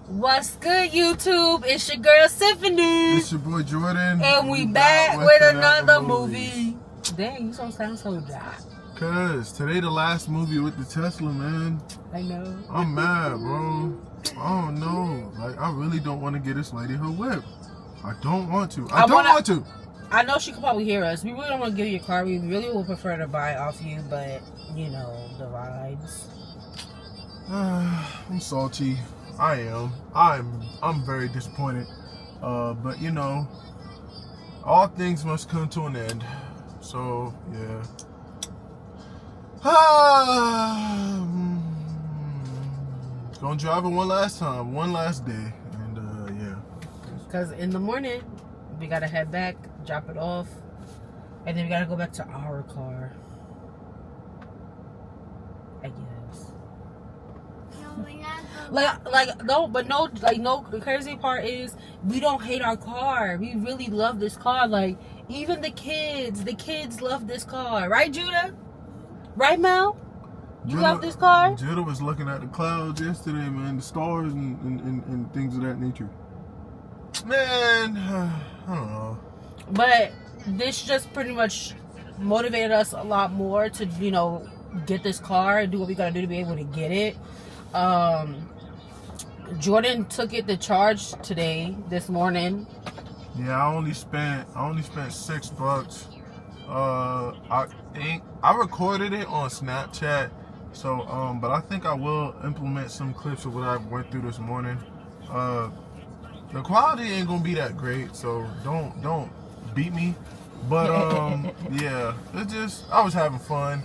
What's good, YouTube? It's your girl Cymphany. It's your boy Jordan. And we back with another movie. Dang, you don't sound so dry. Cause today the last movie with the Tesla, man. I know. I'm mad, bro. I don't know. Like, I really don't want to get this lady her whip. I don't want to. I don't want to. I know she could probably hear us. We really don't want to give you a car. We really would prefer to buy it off you, but you know the vibes. I'm salty. I am. I'm very disappointed. But you know, all things must come to an end. So yeah. Gonna drive it one last time, one last day, and yeah. Cause in the morning we gotta head back, drop it off, and then we gotta go back to our car. I guess. The crazy part is we don't hate our car. We really love this car. Like, even the kids love this car. Right, Judah? Right, Mel? You love this car? Judah was looking at the clouds yesterday, man. The stars and things of that nature. Man, I don't know. But this just pretty much motivated us a lot more to, you know, get this car and do what we gotta do to be able to get it. Jordan took it to charge this morning. Yeah, I only spent $6. I recorded it on Snapchat, so but I think I will implement some clips of what I went through this morning. The quality ain't gonna be that great, so don't beat me. But yeah, I was having fun.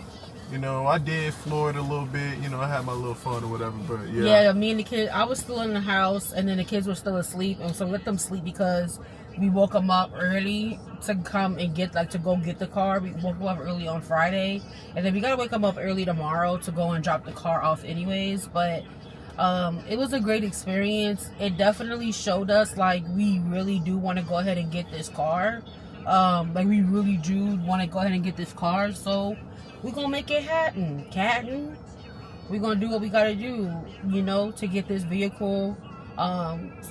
You know, I did floor it a little bit. You know, I had my little fun or whatever. But yeah. Yeah, me and the kids, I was still in the house, and then the kids were still asleep, and so let them sleep because we woke them up early to come and to go get the car. We woke them up early on Friday, and then we gotta wake them up early tomorrow to go and drop the car off anyways. But it was a great experience. It definitely showed us, like, we really do want to go ahead and get this car. Like, we really do want to go ahead and get this car, so we're gonna make it happen. We're gonna do what we gotta do, you know, to get this vehicle.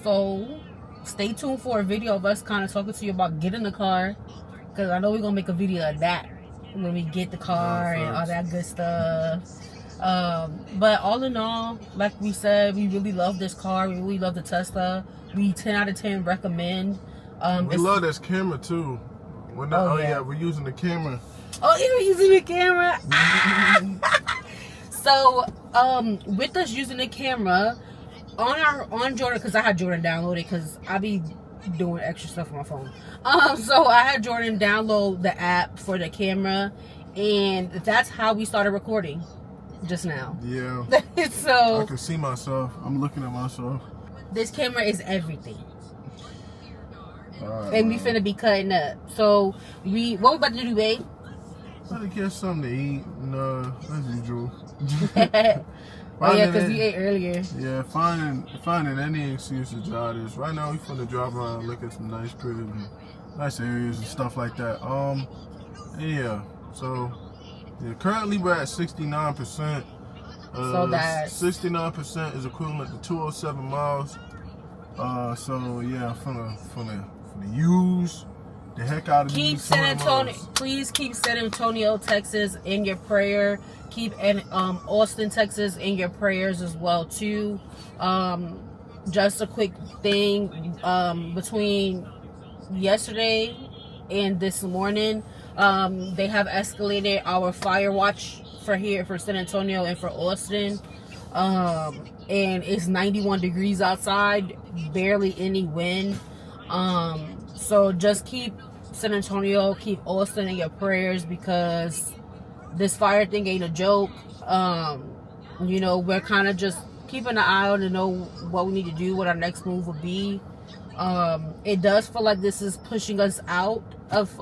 So stay tuned for a video of us kind of talking to you about getting the car, because I know we're gonna make a video of that when we get the car and all that good stuff. But all in all, like we said, we really love this car. We really love the Tesla. We 10 out of 10 recommend. We love this camera too. Yeah, we're using the camera. Oh, yeah, we're using the camera. So, with us using the camera on Jordan, because I had Jordan downloaded, because I be doing extra stuff on my phone. So I had Jordan download the app for the camera, and that's how we started recording just now. Yeah. So I can see myself. I'm looking at myself. This camera is everything. And we finna be cutting up. So what we about to do, babe? Gotta get something to eat, as usual. Oh yeah, because we ate earlier. Yeah, finding any excuse to drive this. Right now we finna drive around, look at some nice cribs and nice areas and stuff like that. Yeah. So yeah, currently we're at 69%. So that's 69% is equivalent to 207 miles. So yeah, I'm finna use the heck out of these. Please keep San Antonio, Texas in your prayer. Keep Austin, Texas in your prayers as well too. Just a quick thing, between yesterday and this morning, they have escalated our fire watch for San Antonio and for Austin. And it's 91 degrees outside, barely any wind. So just keep San Antonio, keep Austin in your prayers, because this fire thing ain't a joke. You know, we're kind of just keeping an eye on to know what we need to do, what our next move will be. It does feel like this is pushing us out of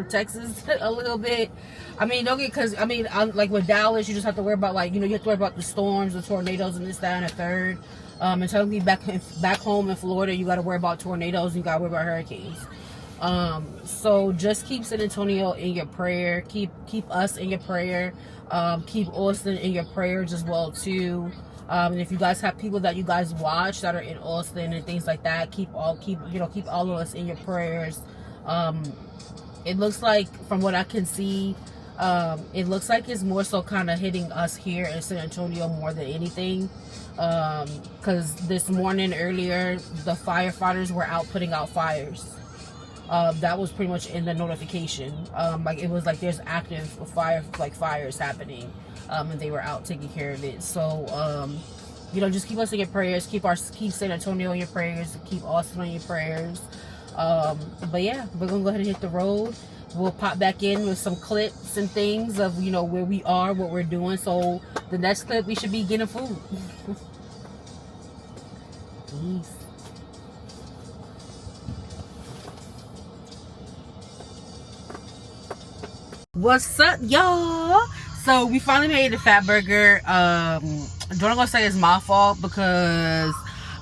Texas a little bit. I mean, like with Dallas, you just have to worry about, like, you know, you have to worry about the storms, the tornadoes, and this, that, and the third. And technically back home in Florida, you got to worry about tornadoes, and you got to worry about hurricanes. So just keep San Antonio in your prayer. Keep us in your prayer. Keep Austin in your prayers as well too. And if you guys have people that you guys watch that are in Austin and things like that, keep all of us in your prayers. It looks like, from what I can see, it looks like it's more so kind of hitting us here in San Antonio more than anything. Because this morning earlier, the firefighters were out putting out fires. That was pretty much in the notification. Like, it was like there's active fires happening, and they were out taking care of it. So, just keep us in your prayers. Keep San Antonio in your prayers. Keep Austin in your prayers. But yeah, we're gonna go ahead and hit the road. We'll pop back in with some clips and things of where we are, what we're doing. So the next clip, we should be getting food. Peace. What's up, y'all? So we finally made the Fat Burger. Don't gonna say it's my fault because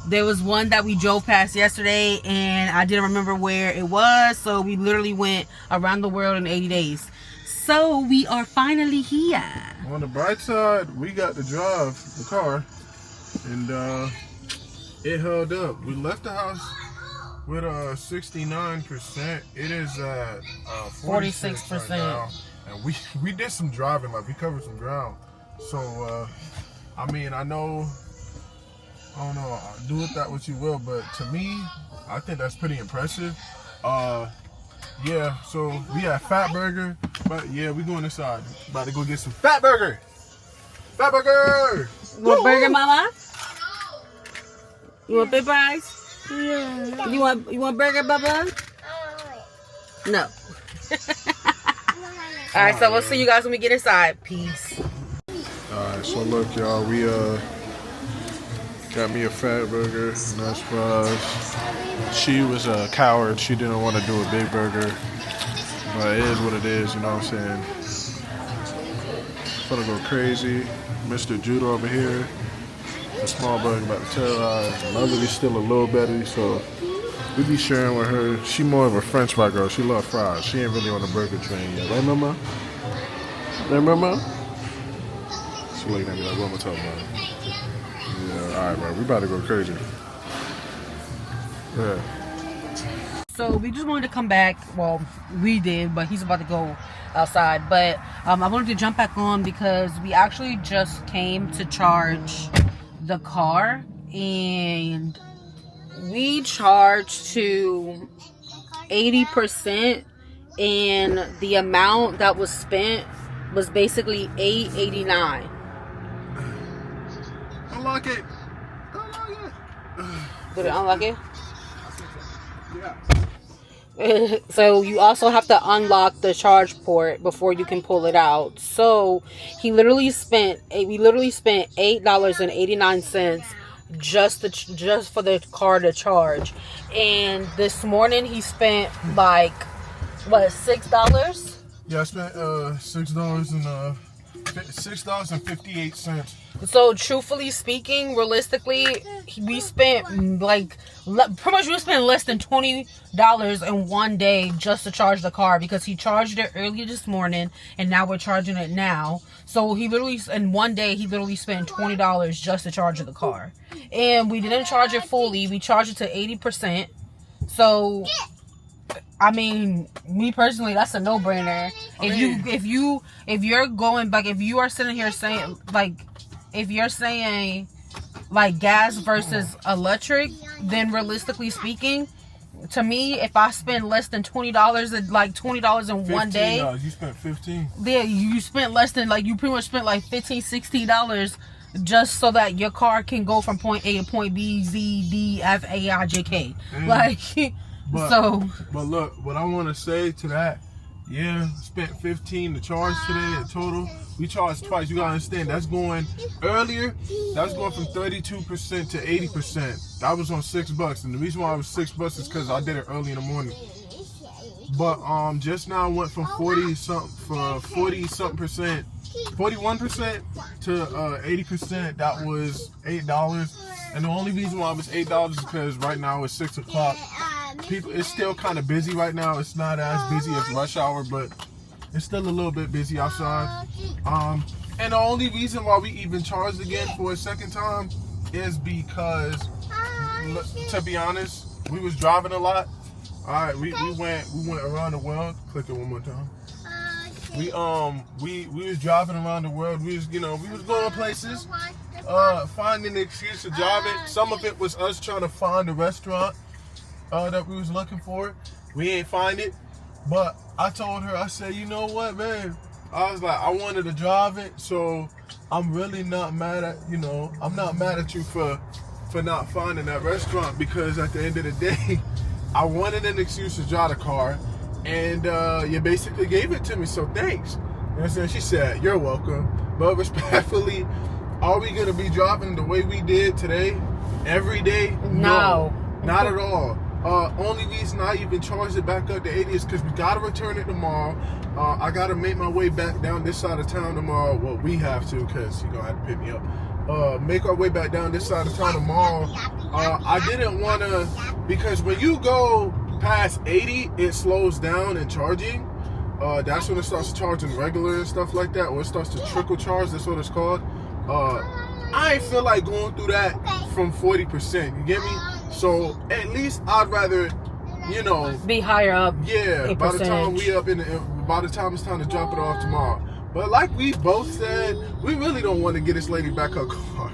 there was one that we drove past yesterday and I didn't remember where it was, so we literally went around the world in 80 days. So we are finally here. On the bright side, we got to drive the car, and it held up. We left the house with 69%. It is at 46% right now. And we did some driving, like we covered some ground. So I mean, I don't know, do with that what you will, but to me, I think that's pretty impressive. Yeah, so we have Fat Burger, but yeah, we going inside. About to go get some Fat Burger. Fat Burger. You want burger, mama? You want big fries? Yeah. You want burger, Bubba? No. All right, so we'll see you guys when we get inside. Peace. All right, so look, y'all, we got me a Fat Burger, nice fries. She was a coward. She didn't want to do a big burger, but it is what it is. You know what I'm saying? Gonna go crazy. Mr. Judah over here. The small burger about to tell us. Mother's still a little better, so we be sharing with her. She more of a French fry girl. She love fries. She ain't really on the burger train yet. Right, Mama? Right, Mama? She looking at me like, what am I talking about? Yeah, all right, bro. We about to go crazy. Yeah. So we just wanted to come back. Well, we did, but he's about to go outside. But I wanted to jump back on because we actually just came to charge the car, and we charged to 80%, and the amount that was spent was basically $8.89. Unlock it. Unlock it. Did it unlock it? Yeah. So you also have to unlock the charge port before you can pull it out. So we literally spent $8.89 just for the car to charge. And this morning he spent like $6? Yeah, I spent $6.58. So truthfully speaking, realistically, we spent pretty much less than $20 in one day just to charge the car, because he charged it earlier this morning and now we're charging it now. So in one day he literally spent $20 just to charge the car. And we didn't charge it fully. We charged it to 80%. So I mean, me personally, that's a no-brainer. If you're going back, if you are sitting here saying if you're saying like gas versus electric, then realistically speaking, to me, if I spend less than $20, like $20 in one day, you spent $15. Yeah, you spent less than you pretty much spent like $15, $16 just so that your car can go from point A to point B, Z, D, F, A, I, J, K. But look, what I want to say to that, yeah, spent $15 to charge today in total. We charged twice. You gotta understand, that's going earlier. That was going from 32% to 80%. That was on $6, and the reason why it was $6 is because I did it early in the morning. But just now I went from 41% to 80%. That was $8. And the only reason why it was $8 is because right now it's 6 o'clock. It's still kind of busy right now. It's not as busy as rush hour, but it's still a little bit busy outside. And the only reason why we even charged again for a second time is because, to be honest, we was driving a lot. All right, we went around the world. Click it one more time. We was driving around the world. We was going places, finding an excuse to drive it. Some of it was us trying to find a restaurant that we was looking for. We ain't find it, but I told her, I said, you know what, man? I was like, I wanted to drive it, so I'm really not mad at I'm not mad at you for not finding that restaurant, because at the end of the day, I wanted an excuse to drive the car, and you basically gave it to me, so thanks. And so she said, you're welcome. But respectfully, are we gonna be driving the way we did today every day? No. Not at all. Only reason I even charged it back up to 80 is because we gotta return it tomorrow. I gotta make my way back down this side of town tomorrow. Well, we have to, because you're gonna have to pick me up. Make our way back down this side of town tomorrow. I didn't want to, because when you go past 80, it slows down in charging. That's when it starts charging regular and stuff like that, or it starts to trickle charge. That's what it's called. I ain't feel like going through that from 40%. You get me? So at least I'd rather, be higher up. Yeah. By the time by the time it's time to drop it off tomorrow. But like we both said, we really don't want to get this lady back her car.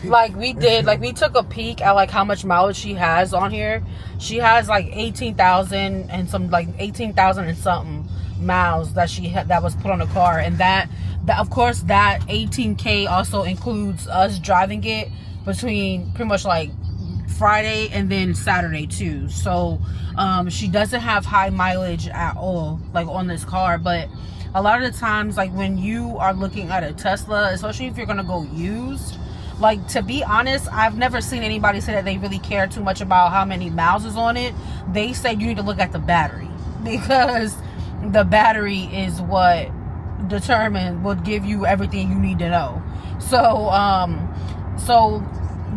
Like we did, like we took a peek at like how much mileage she has on here. She has like 18,000 and some, like 18,000 and something miles that was put on the car, and that of course that 18K also includes us driving it between pretty much like Friday and then Saturday too. So she doesn't have high mileage at all, like on this car. But a lot of the times, like when you are looking at a Tesla, especially if you're gonna go used, like, to be honest, I've never seen anybody say that they really care too much about how many miles is on it. They say you need to look at the battery, because the battery is what will give you everything you need to know. So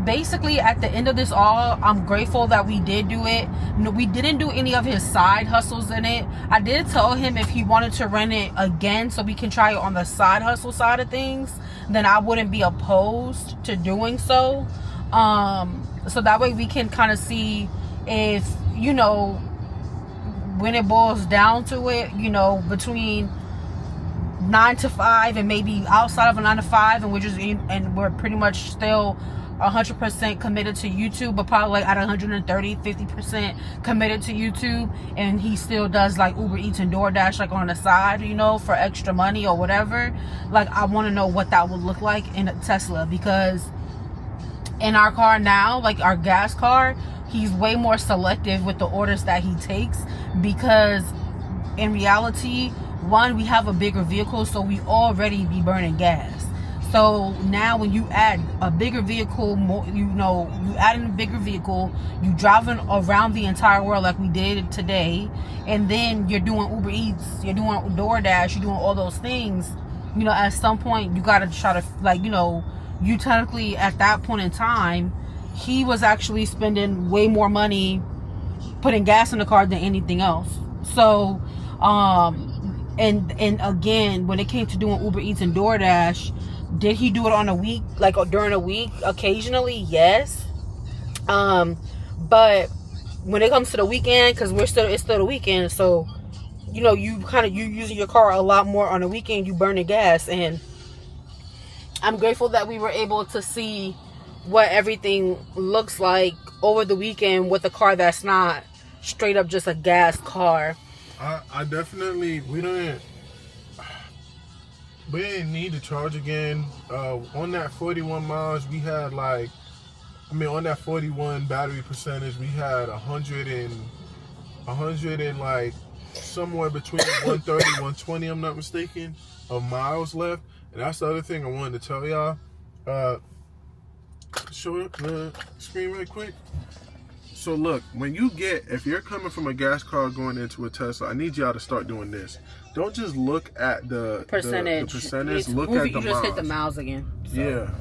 basically, at the end of this all, I'm grateful that we did do it. No, we didn't do any of his side hustles in it. I did tell him if he wanted to rent it again so we can try it on the side hustle side of things, then I wouldn't be opposed to doing so. So that way we can kind of see if, when it boils down to it, between 9 to 5 and maybe outside of a 9 to 5, and we're pretty much still 100% committed to YouTube, but probably like at 130-50% committed to YouTube, and he still does like Uber Eats and DoorDash like on the side, for extra money or whatever. Like, I want to know what that would look like in a Tesla, because in our car now, like our gas car, he's way more selective with the orders that he takes, because in reality, one, we have a bigger vehicle, so we already be burning gas. So now when you add a bigger vehicle, you add in a bigger vehicle, you driving around the entire world like we did today, and then you're doing Uber Eats, you're doing DoorDash, you're doing all those things, at some point you got to try to, you technically at that point in time, he was actually spending way more money putting gas in the car than anything else. So, and again, when it came to doing Uber Eats and DoorDash, did he do it on a week, like during a week? Occasionally, yes. But when it comes to the weekend, because it's still the weekend, so you using your car a lot more on the weekend, you burning gas. And I'm grateful that we were able to see what everything looks like over the weekend with a car that's not straight up just a gas car. I definitely, we didn't need to charge again. On that 41 miles, we had on that 41 battery percentage, we had 100 and like somewhere between 130, 120, I'm not mistaken, of miles left. And that's the other thing I wanted to tell y'all. Show the screen right quick. So look, if you're coming from a gas car going into a Tesla, I need y'all to start doing this. Don't just look at the percentage. Look at the miles. You just hit the miles again. So, yeah.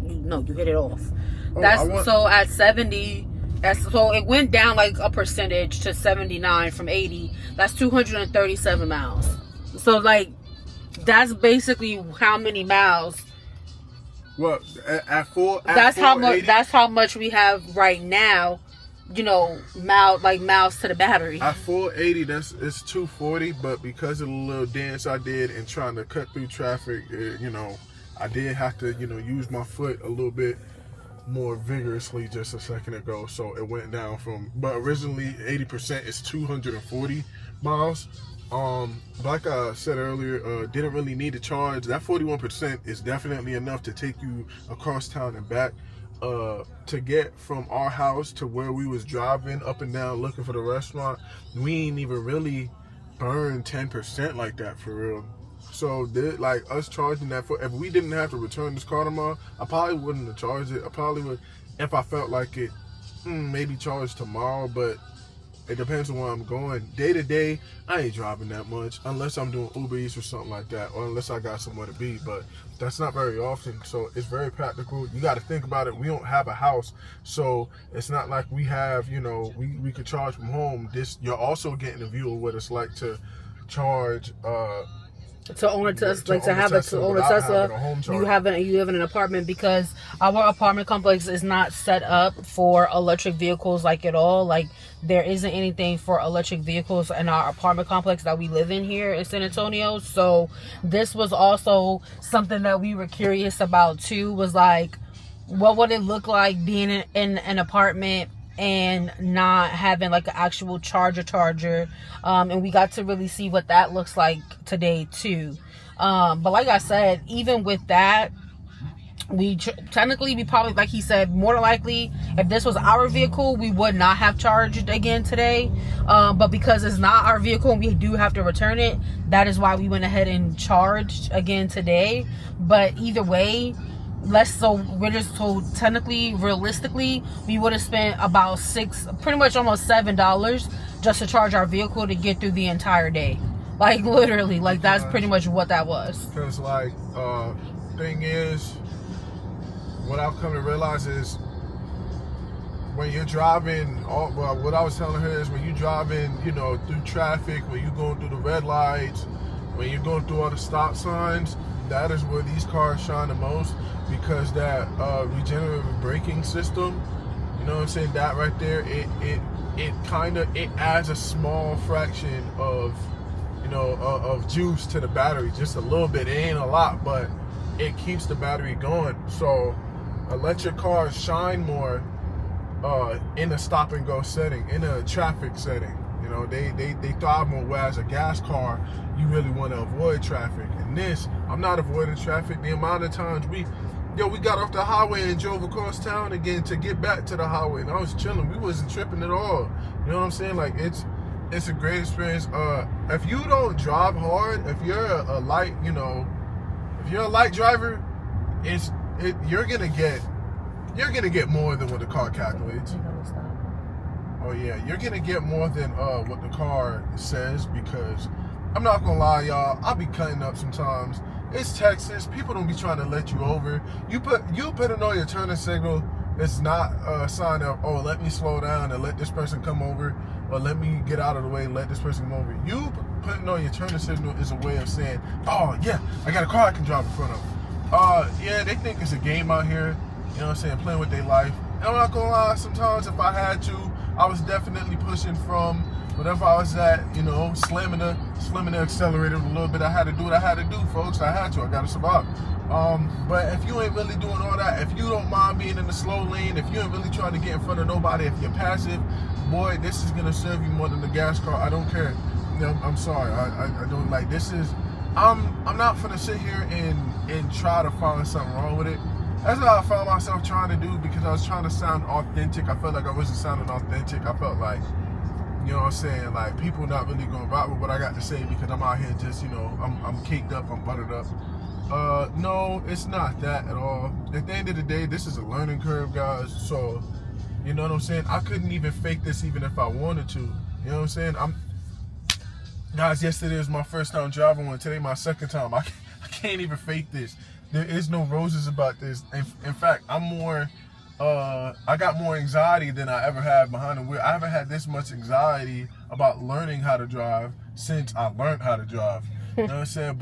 You hit it off. So at 70, so it went down like a percentage to 79 from 80. That's 237 miles. So like, That's basically how many miles. What at full? That's how much. That's how much we have right now. You know, miles to the battery. At full 80, it's 240. But because of the little dance I did and trying to cut through traffic, I did have to use my foot a little bit more vigorously just a second ago. So it went down from. But originally 80% is 240 miles. Like I said earlier, didn't really need to charge. That 41% is definitely enough to take you across town and back. To get from our house to where we was driving up and down looking for the restaurant, we ain't even really burned 10% like that for real. So like us charging that if we didn't have to return this car tomorrow, I probably wouldn't have charged it. I probably would, if I felt like it, maybe charge tomorrow, but it depends on where I'm going. Day to day, I ain't driving that much unless I'm doing Uber Eats or something like that, or unless I got somewhere to be, but that's not very often. So it's very practical. You got to think about it. We don't have a house, so it's not like we have, we could charge from home. You're also getting a view of what it's like to charge, to own a Tesla, to have a Tesla, you have in an apartment, because our apartment complex is not set up for electric vehicles like at all. Like there isn't anything for electric vehicles in our apartment complex that we live in here in San Antonio. So this was also something that we were curious about too, was like, what would it look like being in an apartment and not having like an actual charger, and we got to really see what that looks like today too. But like I said, even with that, we probably, like he said, more than likely, if this was our vehicle, we would not have charged again today, but because it's not our vehicle and we do have to return it, that is why we went ahead and charged again today. But either way, technically, realistically, we would have spent about pretty much almost $7 just to charge our vehicle to get through the entire day. Like literally, like that's pretty much what that was. Because thing is, what I've come to realize is when you're driving, what I was telling her is when you're driving, through traffic, when you're going through the red lights, when you're going through all the stop signs, that is where these cars shine the most, because that regenerative braking system, that right there, it adds a small fraction of juice to the battery, just a little bit. It ain't a lot, but it keeps the battery going. So electric cars shine more in a stop and go setting, in a traffic setting. They thrive more, whereas a gas car, you really want to avoid traffic. And this, I'm not avoiding traffic. The amount of times we got off the highway and drove across town again to get back to the highway, and I was chilling. We wasn't tripping at all. You know what I'm saying? Like it's a great experience. If you don't drive hard, if you're a light, if you're a light driver, you're gonna get more than what the car calculates. Oh yeah, you're gonna get more than what the car says, because I'm not gonna lie, y'all, I'll be cutting up sometimes. It's Texas. People don't be trying to let you over. You putting on your turning signal. It's not a sign of, oh, let me slow down and let this person come over, or let me get out of the way and let this person come over. You putting on your turning signal is a way of saying, oh yeah, I got a car I can drive in front of. Yeah, they think it's a game out here. You know what I'm saying? Playing with their life. And I'm not gonna lie, sometimes if I had to, I was definitely pushing from whatever I was at, slamming the accelerator a little bit. I had to do what I had to do, folks. I had to. I gotta survive. But if you ain't really doing all that, if you don't mind being in the slow lane, if you ain't really trying to get in front of nobody, if you're passive, boy, this is gonna serve you more than the gas car. I don't care. I'm sorry. I don't like this. I'm not gonna sit here and try to find something wrong with it. That's what I found myself trying to do, because I was trying to sound authentic. I felt like I wasn't sounding authentic. I felt like, you know what I'm saying, like people not really gonna rock with what I got to say, because I'm out here just, I'm caked up, I'm buttered up. No, it's not that at all. At the end of the day, this is a learning curve, guys. So, you know what I'm saying? I couldn't even fake this even if I wanted to. You know what I'm saying? Guys, yesterday was my first time driving one. Today my second time. I can't even fake this. There is no roses about this. In fact, I got more anxiety than I ever had behind the wheel. I haven't had this much anxiety about learning how to drive since I learned how to drive. You know what I'm saying?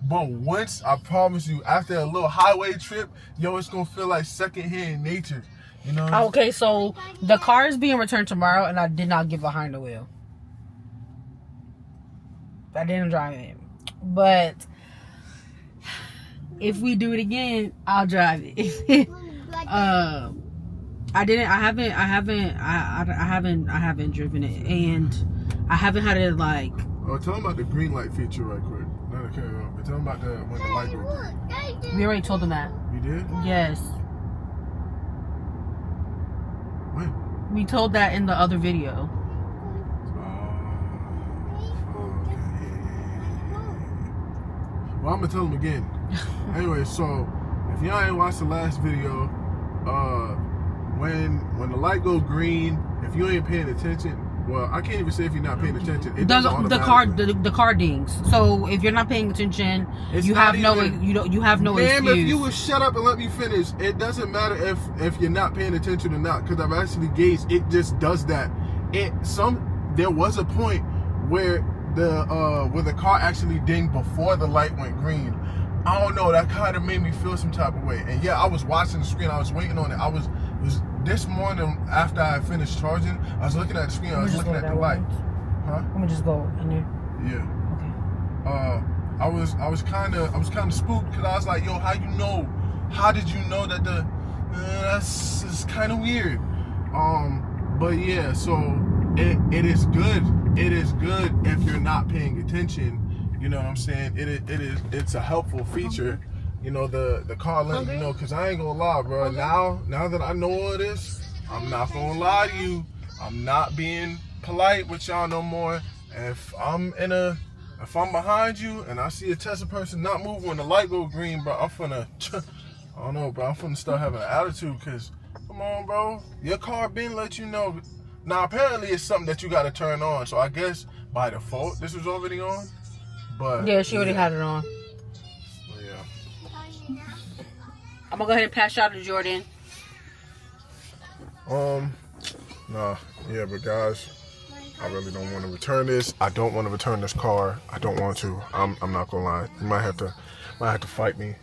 But once, I promise you, after a little highway trip, yo, it's gonna feel like secondhand nature. You know? Okay, so the car is being returned tomorrow, and I did not get behind the wheel. I didn't drive it, but if we do it again, I'll drive it. I haven't driven it, and I haven't had it like. Oh, tell them about the green light feature right quick. Not to carry on, but tell them about when the light goes green. We already told them that. You did? Yes. When? We told that in the other video. Well, I'm gonna tell them again. Anyway, so if y'all ain't watched the last video, when the light goes green, if you ain't paying attention, well, I can't even say if you're not paying attention. It does the car dings. So if you're not paying attention, you have no excuse. If you would shut up and let me finish, it doesn't matter if you're not paying attention or not, because I've actually gauged it just does that. There was a point where the car actually dinged before the light went green. I don't know, that kind of made me feel some type of way. And yeah, I was watching the screen, I was waiting on it. It was this morning after I finished charging, I was looking at the screen, I was looking at the light. Huh? I'm gonna just go in there. Yeah. Okay. I was kind of spooked, because I was like, yo, how did you know that that's kind of weird. But yeah, so it is good. It is good if you're not paying attention. You know what I'm saying? It's a helpful feature. You know, the car letting you know, because I ain't gonna lie, bro. Now that I know all this, I'm not gonna lie to you. I'm not being polite with y'all no more. If I'm behind you and I see a Tesla person not move when the light goes green, bro, I don't know, bro. I'm finna start having an attitude, because, come on, bro. Your car been let you know. Now, apparently it's something that you got to turn on. So I guess by default, this was already on. But yeah, she already had it on. Yeah. I'm gonna go ahead and pass out to Jordan. Nah, yeah, but guys, I really don't want to return this. I don't want to return this car. I don't want to. I'm not gonna lie. You might have to fight me.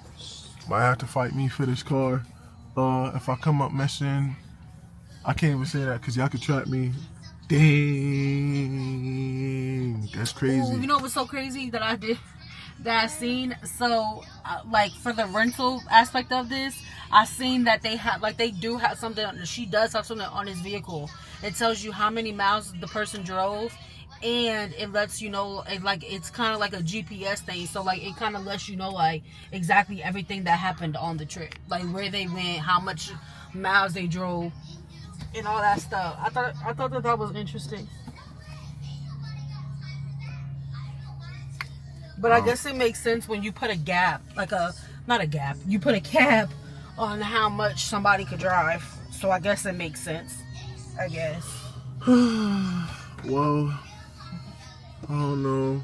Might have to fight me for this car. If I come up missing, I can't even say that because y'all could trap me. Dang, that's crazy. Ooh, you know what's so crazy that I seen? So, like, for the rental aspect of this, I seen that they do have something. She does have something on his vehicle. It tells you how many miles the person drove, and it lets you know, it's kind of like a GPS thing. So, like, it kind of lets you know, like, exactly everything that happened on the trip, like where they went, how much miles they drove, and all that stuff. I thought that was interesting. But I guess it makes sense when you put a gap, you put a cap on how much somebody could drive. So I guess it makes sense. I guess. Well, I don't know.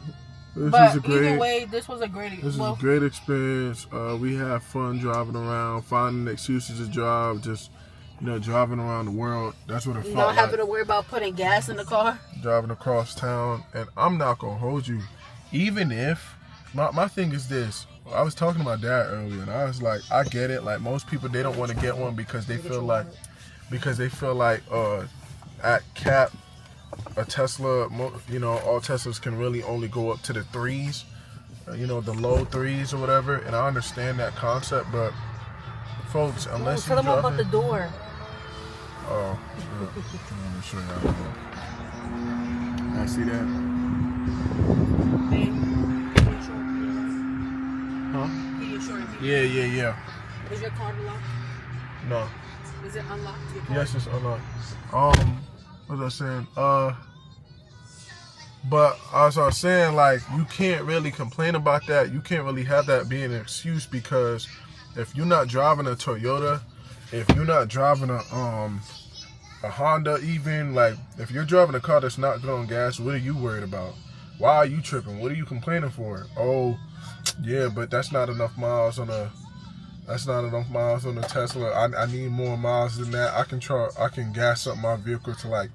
Either way, this was a great experience. We had fun driving around, finding excuses to drive, just, driving around the world. That's what it felt like. Not having to worry about putting gas in the car. Driving across town. And I'm not going to hold you. Even if, my thing is this. I was talking to my dad earlier, and I was like, I get it. Like, most people, they don't want to get one because they feel like at cap, a Tesla, all Teslas can really only go up to the threes, the low threes or whatever. And I understand that concept, but folks, unless tell them about the door. Oh, look, let me show you how. I see that. Huh? Yeah. Is your car locked? No. Is it unlocked? Yes, it's unlocked. What was I saying? But as I was saying, like, you can't really complain about that. You can't really have that being an excuse, because if you're not driving a Toyota, if you're not driving a Honda, even, like, if you're driving a car that's not good on gas, what are you worried about? Why are you tripping? What are you complaining for? Oh, yeah, but that's not enough miles on a Tesla. I need more miles than that. I can gas up my vehicle to like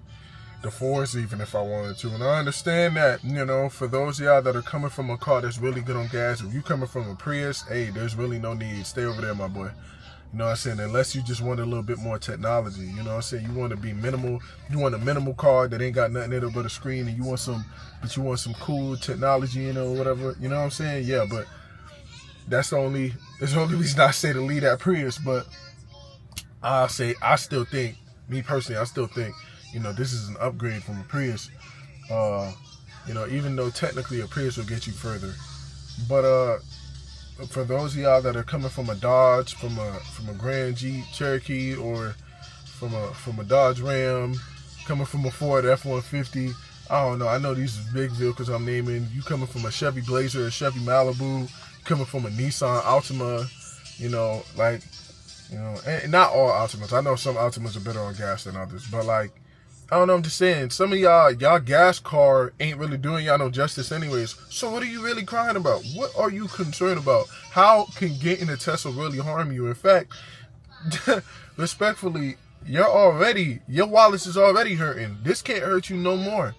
the fours even if I wanted to. And I understand that, you know, for those of y'all that are coming from a car that's really good on gas, if you coming from a Prius, hey, there's really no need. Stay over there, my boy. You know what I'm saying? Unless you just want a little bit more technology. You know what I'm saying? You want to be minimal. You want a minimal car that ain't got nothing in it but a screen, and you want some cool technology in it or whatever. You know what I'm saying? Yeah, but that's the only reason I say to leave that Prius. But I still think, me personally, I still think, you know, this is an upgrade from a Prius. You know, even though technically a Prius will get you further. But for those of y'all that are coming from a Dodge, from a Grand Jeep Cherokee, or from a Dodge Ram, coming from a Ford F-150, I don't know. I know these big vehicles I'm naming. You coming from a Chevy Blazer, a Chevy Malibu, coming from a Nissan Altima, you know, like, you know, and not all Altimas. I know some Altimas are better on gas than others, but like, I don't know, I'm just saying, some of y'all gas car ain't really doing y'all no justice anyways. So what are you really crying about? What are you concerned about? How can getting a Tesla really harm you? In fact, respectfully, your wallet is already hurting. This can't hurt you no more.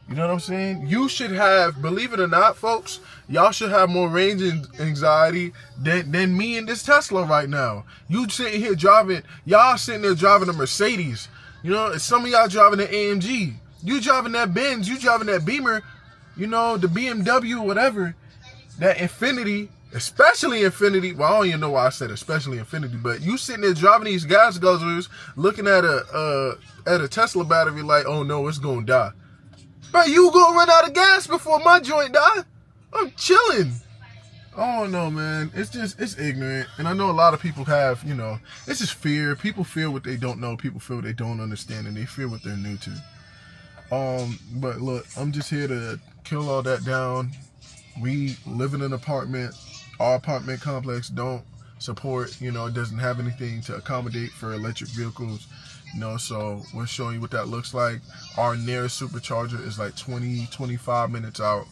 You know what I'm saying? You should have, believe it or not, folks, y'all should have more range anxiety than me in this Tesla right now. You sitting here driving, y'all sitting there driving a Mercedes. You know, some of y'all driving an AMG. You driving that Benz. You driving that Beamer. You know, the BMW, whatever. That Infinity, especially Infinity. Well, I don't even know why I said especially Infinity, but you sitting there driving these gas guzzlers, looking at a Tesla battery like, oh no, it's gonna die. But you gonna run out of gas before my joint die. I'm chilling. I don't know, man. It's ignorant. And I know a lot of people have, you know, it's just fear. People fear what they don't know. People feel what they don't understand, and they fear what they're new to. But look, I'm just here to kill all that down. We live in an apartment. Our apartment complex don't support, you know, it doesn't have anything to accommodate for electric vehicles. You know, so we're showing you what that looks like. Our nearest supercharger is like 25 minutes out.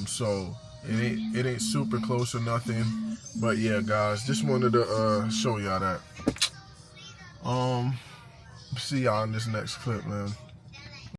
So it ain't super close or nothing. But yeah, guys, just wanted to show y'all that. See y'all in this next clip, man.